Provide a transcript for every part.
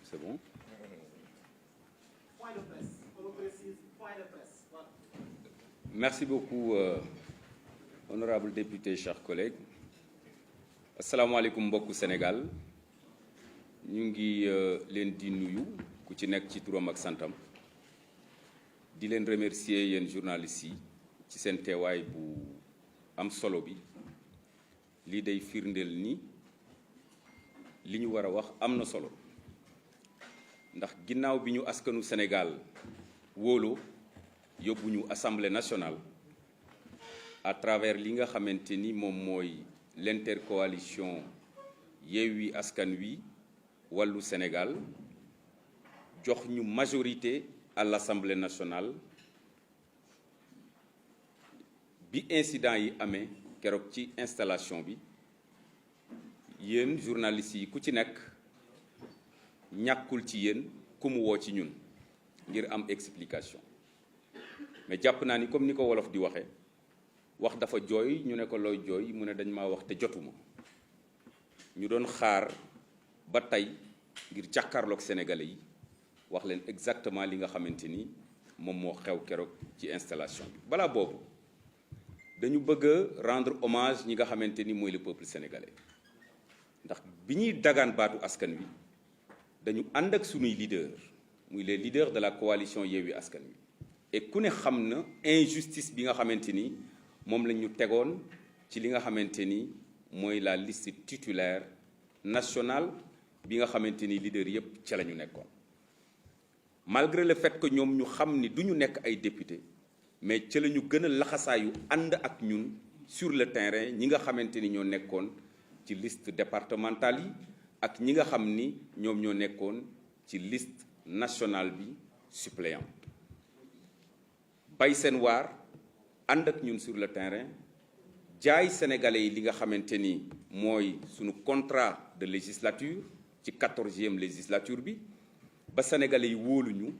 C'est bon? Point de presse. On le précise, point de presse. Voilà. Merci beaucoup, honorable député, chers collègues. Asalaamaaleykum mbokku Sénégal ñu ngi leen di nuyu ku ci nekk ci turam ak santam di leen remercier yéen journalistes yi ci seen teewaay bu am solo bi lii day firndeel ni li ñu war a wax am na solo ndax ginnaaw bi ñu askanu Sénégal wóoloo yóbbu ñu Assemblée nationale à travers li nga xamante ni moom mooy l'intercoalition Yewwi Askan Wi Wallu Sénégal jox ñu majorité à l'Assemblée nationale bi incident yi amee keroog ci installation bi yéen journalistes yi ku ci nekk ñàkkul ci yéen ku mu woo ci ñun ngir am explication mais jàpp naa ni comme ni ko wolof di waxe wax dafa jooy ñu ne ko looy jooy mu ne dañ maa wax te jotuma ñu doon xaar ba tey ngir jàkkaarloog sénégalais yi wax leen exactement li nga xamante ni moom moo xew keroog ci installation bi balaa boobu dañu bëgg a rendre hommage ñi nga xamante ni mooy le peuple sénégalais ndax bi ñuy dagaan baatu askan wi dañu ànd ak sunuy leader muy les leaders de la coalition Yewwi Askan Wi et ku ne xam na injustice bi nga xamante ni moom la ñu tegoon ci li nga xamante ni mooy la liste titulaire nationale bi nga xamante ni leader yépp ca la ñu nekkoon malgré le fait que ñoom ñu xam ni du ñu nekk ay député mais ca la ñu gën a laxasaayu ànd ak ñun sur le terrain ñi nga xamante ni ñoo nekkoon ci liste départementale yi ak ñi nga xam ni ñoom ñoo nekkoon ci liste nationale bi suppléant bay seen waar ànd ak ñun sur le terrain jaay sénégalais yi li nga xamante ni mooy suñu contrat de législature ci 14e législature bi ba sénégalais yi wóoluñu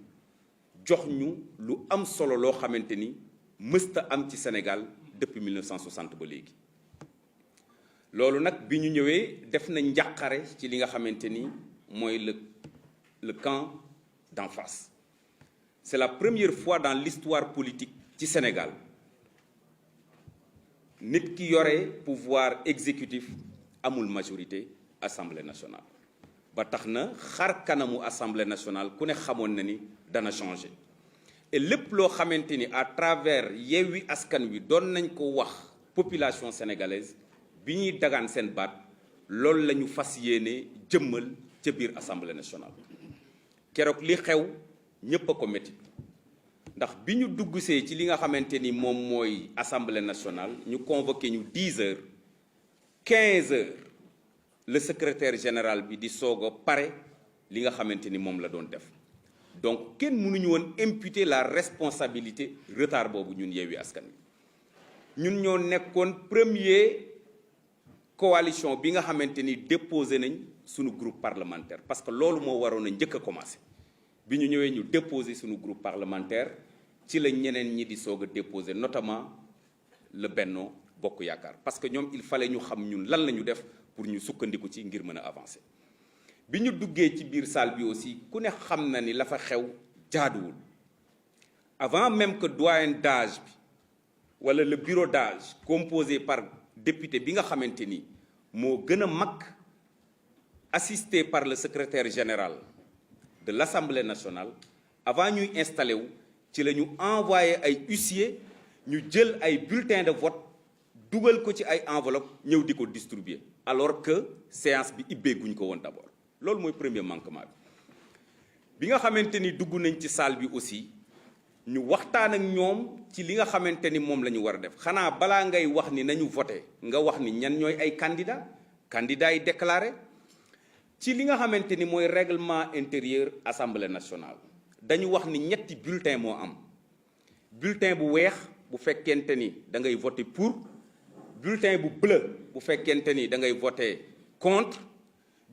jox ñu lu am solo loo xamante ni mësta am ci Sénégal depuis 1960 ba léegi loolu nag bi ñu ñëwee def na njàqare ci li nga xamante ni mooy le camp d'en face c'est la première fois dans l'histoire politique ci Sénégal nit ki yore pouvoir exécutif amul majorité Assemblée nationale ba tax na xar kanamu Assemblée nationale ku ne xamoon na ni dana changer et lépp loo xamante ni à travers Yewwi Askan Wi doon nañ ko wax population sénégalaise bi ñuy dagaan seen baat loolu la ñu fas yéene jëmmal ca biir Assemblée nationale keroog li xew ñépp a ko métti ndax bi ñu duggsee ci li nga xamante ni moom mooy Assemblée nationale ñu convoqué ñu 10 heures 15 heures le secrétaire général bi di soog a pare li nga xamante ni moom la doon def donc kenn mënuñu woon imputer la responsabilité retard boobu ñun Yewwi Askan Wi ñun ñoo nekkoon premier coalition bi nga xamante ni déposé nañ suñu groupe parlementaire parce que loolu moo waroon a njëkk a commencé bi ñu ñëwee ñu déposé suñu groupe parlementaire ci la ñeneen ñi di soog a déposé notamment le Benno Bokk Yaakaar parce que ñoom il fallait ñu xam ñun lan la ñu def pour ñu sukkandiku ci ngir mën a avancer bi ñu duggee ci biir salle bi aussi ku ne xam na ni la fa xew jaaduwul avant même que doyen d'âge bi wala le bureau d'âge composé par député bi nga xamante ni moo gën a mag assisté par le secrétaire général de l'Assemblée nationale avant ñuy installé wu ci la ñu envoyé ay huissier ñu jël ay bulletins de vote dugal ko ci ay enveloppe ñëw di ko distribuer alors que séance bi ibbeeguñ ko woon d'abord loolu mooy premier manquement bi nga xamante ni dugg nañ ci salle bi aussi ñu waxtaan ak ñoom ci li nga xamante ni moom la ñu war a def xanaa balaa ngay wax ni nañu voté nga wax ni ñan ñooy ay candidats yi déclaré ci li nga xamante ni mooy règlement intérieur Assemblée nationale dañu wax ni ñetti bulletin moo am bulletin bu weex bu fekkente ni da ngay voté pour bulletin bu bleu bu fekkente ni da ngay voté contre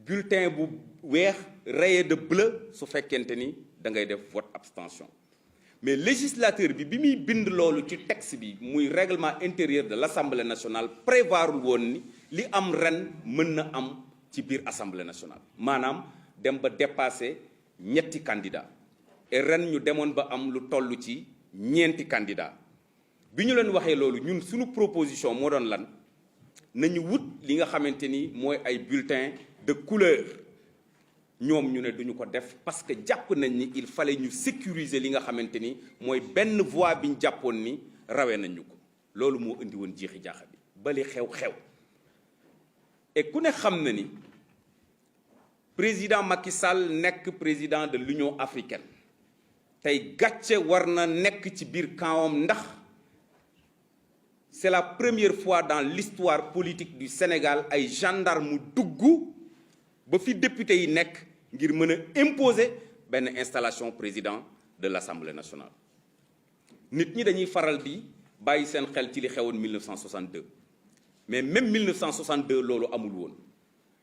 bulletin bu weex rayé de bleu su fekkente ni da ngay def vote abstention mais législateur bi muy bind loolu ci texte bi muy règlement intérieur de l'Assemblée nationale prévoirul woon ni li am ren mën na am ci biir assemblée nationale maanaam dem ba dépasser ñetti candidats et ren ñu demoon ba am lu toll ci ñeenti candidats bi ñu leen waxee loolu ñun suñu proposition moo doon lan nañu wut li nga xamante ni mooy ay bulletins de couleur ñoom ñu ne duñu ko def parce que jàpp nañ ni il fallait ñu sécuriser li nga xamante ni mooy benn voix bi ñu jàppoon ni rawee nañ ñu ko loolu moo indi woon jiixi jaaxa bi bali xew-xew et ku ne xam na ni président Macky Sall nekk président de l'Union africaine tey gàcce war na nekk ci biir kawam ndax c'est la première fois dans l'histoire politique du Sénégal ay gendarme dugg ba fi député yi nekk ngir mën a imposer benn installation président de l'Assemblée nationale nit ñi dañuy faral di bàyyi seen xel ci li xewoon 1962 mais même 1962 loolu amul woon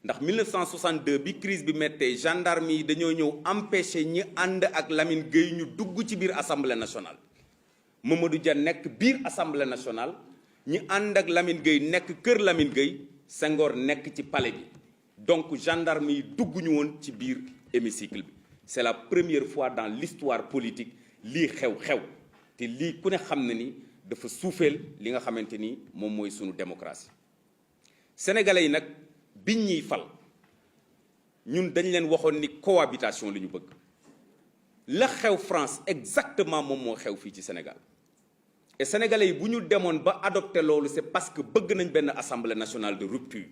ndax 1962 bi crise bi méttee gendarme yi dañoo ñëw empêcher ñi ànd ak Lamine Gueye ñu dugg ci biir Assemblée nationale Mamadou Dia nekk biir Assemblée nationale ñi ànd ak Lamine Gueye nekk kër Lamine Gueye Senghor nekk ci palais bi donc gendarme yi dugg ñu woon ci biir hémicycle bi c'est la première fois dans l'histoire politique lii xew-xew te lii ku ne xam na ni dafa suufeel li nga xamante ni moom mooy sunu démocratie sénégalais yi nag biñ ñuy fal ñun dañ leen waxoon ni cohabitation la ñu bëgg la xew France exactement moom moo xew fii ci Sénégal et sénégalais yi bu ñu demoon ba adopté loolu c'est parce que bëgg nañ benn assemblée nationale de rupture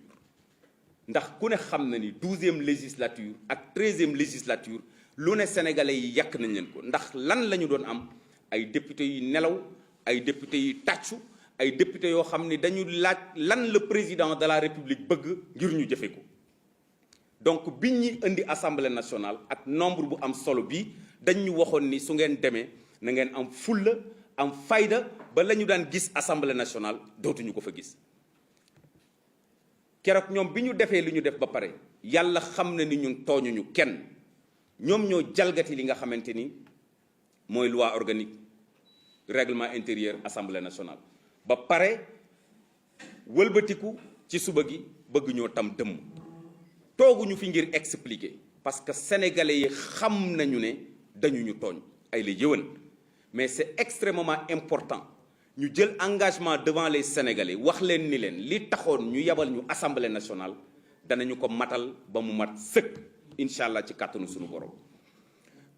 ndax ku ne xam na ni 12e législature ak 13e législature lu ne sénégalais yi yàq nañ leen ko ndax lan la ñu doon am ay députés yu nelaw ay députés yu tàccu ay députés yoo xam ni dañu laaj lan le président de la république bëgg ngir ñu jëfe ko donc biñ ñi indi assemblée nationale ak nombre bu am solo bi dañ ñu waxoon ni su ngeen demee na ngeen am fulla am fayda ba la ñu daan gis assemblée nationale dootuñu ko fa gis keroog ñoom bi ñu defee li ñu def ba pare yàlla xam na ni ñun tooñuñu kenn ñoom ñoo jalgati li nga xamante ni mooy loi organique règlement intérieur assemblée nationale ba pare wëlbatiku ci suba gi bëgg ñoo tam dëmm tooguñu fi ngir expliquer parce que sénégalais yi xam nañu ne dañu ñu tooñ ay la yëwan mais c'est extrêmement important ñu jël engagement devant les sénégalais wax leen ni leen li taxoon ñu yabal ñu assemblée nationale danañu ko matal ba mu mat sëkk incha allah ci kàttanu suñu borom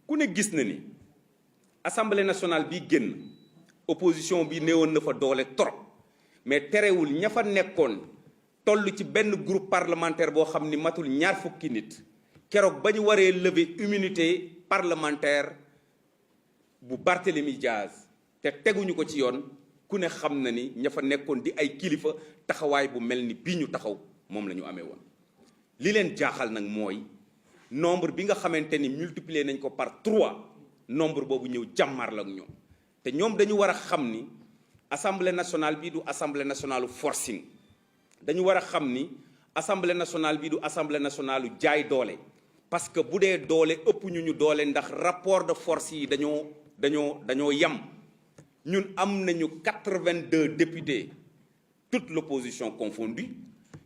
ku ne gis na ni assemblée nationale bi génn opposition bi néewoon na fa doole trop mais terewul ña fa nekkoon toll ci benn groupe parlementaire boo xam ni matul ñaar fukki nit keroog ba ñu waree lever immunité parlementaire bu Barthélémy Diaz te teguñu ko ci yoon ku ne xam na ni ña fa nekkoon di ay kilifa taxawaay bu mel ni bii ñu taxaw moom la ñu amee woon li leen jaaxal nag mooy nombre bi nga xamante ni multiplier nañ ko par 3 nombre boobu ñëw jàmmar la ak ñoom te ñoom dañu war a xam ni assemblée nationale bii du assemblée nationale forcing dañu war a xam ni assemblée nationale bii du assemblée nationale jaay doole parce que bu dee doole ëpp ñu doole ndax rapport de force yi dañoo yam ñun am nañu 82 députés toute l'opposition confondue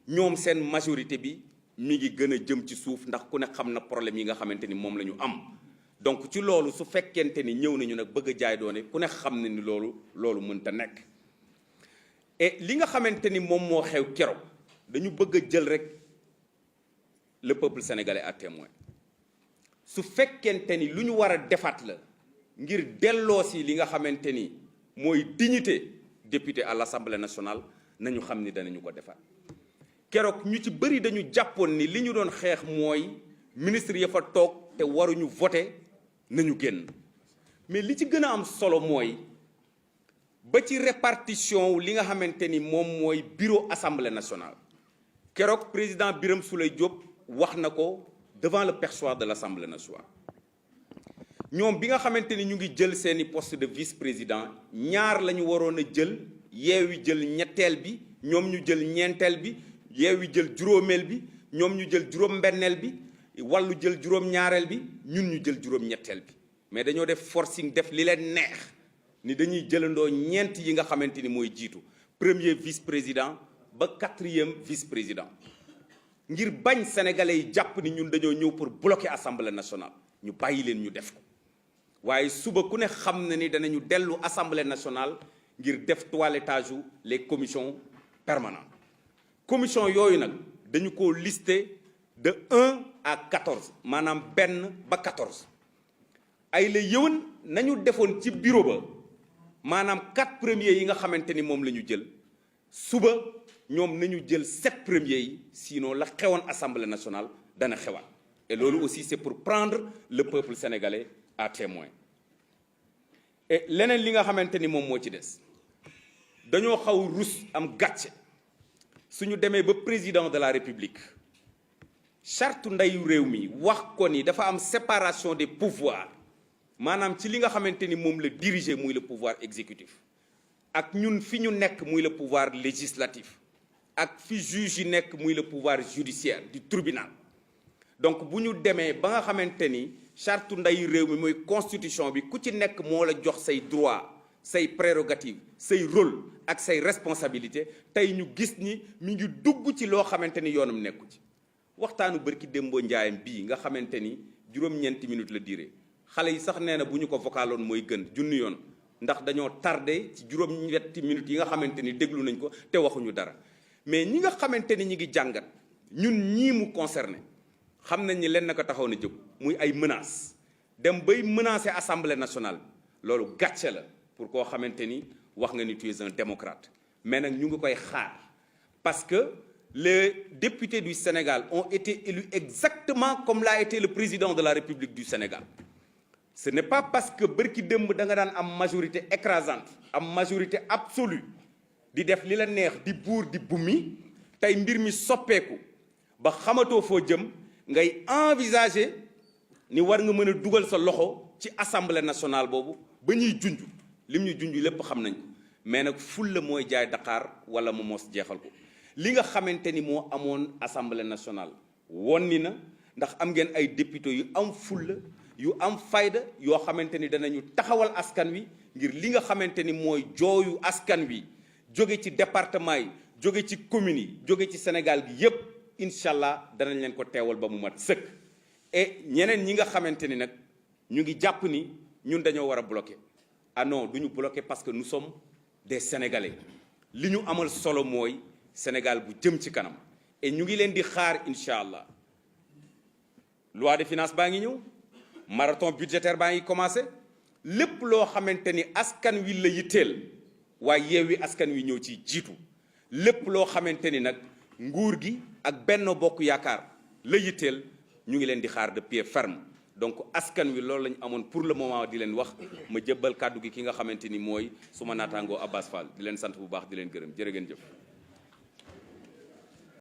ñoom seen majorité bi mi ngi gën a jëm ci suuf ndax ku ne xam na problème yi nga xamante ni moom la ñu am donc ci loolu su fekkente ni ñëw nañu nag bëgg a jaay doone ku ne xam na ni loolu mënta nekk et li nga xamante ni moom moo xew keroog dañu bëgg a jël rek le peuple sénégalais à témoin su fekkente ni lu ñu war a defaat la ngir delloosi li nga xamante ni mooy dignité député à l'Assemblée nationale nañu xam ni danañu ko defaat keroog ñu ci bëri dañu jàppoon ni li ñu doon xeex mooy ministre ya fa toog te waruñu voter nañu génn mais li ci gën a am solo mooy ba ci répartition li nga xamante ni moom mooy bureau assemblée nationale keroog président Birame Souleye Diop wax na ko devant le perchoir de l'Assemblée nationale ñoom bi nga xamante ni ñu ngi jël seeni poste de vice-président ñaar la ñu waroon a jël Yewwi jël ñetteel bi ñoom ñu jël ñeenteel bi Yewwi jël juróomeel bi ñoom ñu jël juróom-benneel bi Wallu jël juróom-ñaareel bi ñun ñu jël juróom-ñetteel bi mais dañoo def forcing def li leen neex ni dañuy jëlandoo ñeent yi nga xamante ni mooy jiitu premier vice-président ba 4e vice-président ngir bañ sénégalais yi jàpp ni ñun dañoo ñëw pour bloquer assemblée nationale ñu bàyyi leen ñu def ko waaye suba ku ne xam na ni danañu dellu assemblée nationale ngir def toilettage les commissions permanentes commission yooyu nag dañu ko lister de 1 à 14 maanaam benn ba 14 ay la yëwan nañu defoon ci bureau ba maanaam 4 premiers yi nga xamante ni moom la ñu jël suba ñoom nañu jël 7 premiers yi sinon la xewoon assemblée nationale dana xewaat et loolu aussi c'est pour prendre le peuple sénégalais à témoin et leneen li nga xamante ni moom moo ci des dañoo xaw rus am gàcce suñu demee ba président de la république charte ndeyu réew mi wax ko ni dafa am séparation des pouvoirs maanaam ci li nga xamante ni moom la diriger muy le pouvoir exécutif ak ñun fi ñu nekk muy le pouvoir législatif ak fi juge yi nekk muy le pouvoir judiciaire du tribunal donc bu ñu demee ba nga xamante ni charte ndeyu réew mi mooy constitution bi ku ci nekk moo la jox say droit say prérogative say rôle ak say responsabilité tey ñu gis ni mi ngi dugg ci loo xamante ni yoonam nekku ci waxtaanu bërki démboo njaayam bii nga xamante ni juróom-ñeenti minutes la durée xale yi sax nee na bu ñu ko vocaloon mooy gën junni yoon ndax dañoo tardé ci juróom-ñetti minutes yi nga xamante ni déglu nañ ko te waxuñu dara mais ñi nga xamante ni ñi ngi jàngat ñun ñii mu concerné xam nañ ni leen na ko taxaw na jóg muy ay menaces dem bay menacer assemblée nationale loolu gàcce la pour koo xamante ni wax nga ni tu es un démocrate mais nag ñu ngi koy xaar parce que les députés du Sénégal ont été élus exactement comme l'a été le président de la République du Sénégal ce n'est pas parce que bërki démb da nga daan am majorité écrasante am majorité absolue di def li la neex di buur di bumi tey mbir mi soppeeku ba xamatoo foo jëm ngay envisager ni war nga mën a dugal sa loxo ci assemblée nationale boobu ba ñuy junj lim ñu junj lépp xam nañ ko mais nag fulla mooy jaay Dakar wala mu mos jeexal ko li nga xamante ni moo amoon assemblée nationale wonni na ndax am ngeen ay députés yu am fulla yu am fayda yoo xamante ni danañu taxawal askan wi ngir li nga xamante ni mooy jooyu askan wi jóge ci département yi jóge ci communes yi jóge ci Sénégal gi yépp incha allah danañ leen ko teewal ba mu mat sëkk et ñeneen ñi nga xamante ni nag ñu ngi jàpp ni ñun dañoo war a bloquer ah non du ñu bloquer parce que nous sommes des Sénégalais li ñu amal solo mooy Sénégal bu jëm ci kanam et ñu ngi leen di xaar incha allah loi de finance baa ngi ñëw marathon budgétaire baa ngi commencé lépp loo xamante ni askan wi la yitteel waaye Yewwi Askan Wi ñëw ci jiitu lépp loo xamante ni nag nguur gi ak Benno Bokk Yaakaar la yitteel ñu ngi leen di xaar de pied ferme donc askan wi loolu lañu amoon pour le moment di leen wax ma jëbbal kàddu gi ki nga xamante ni mooy suma naataangoo Abbas Fall di leen sant bu baax di leen gërëm jërë ngeen jëf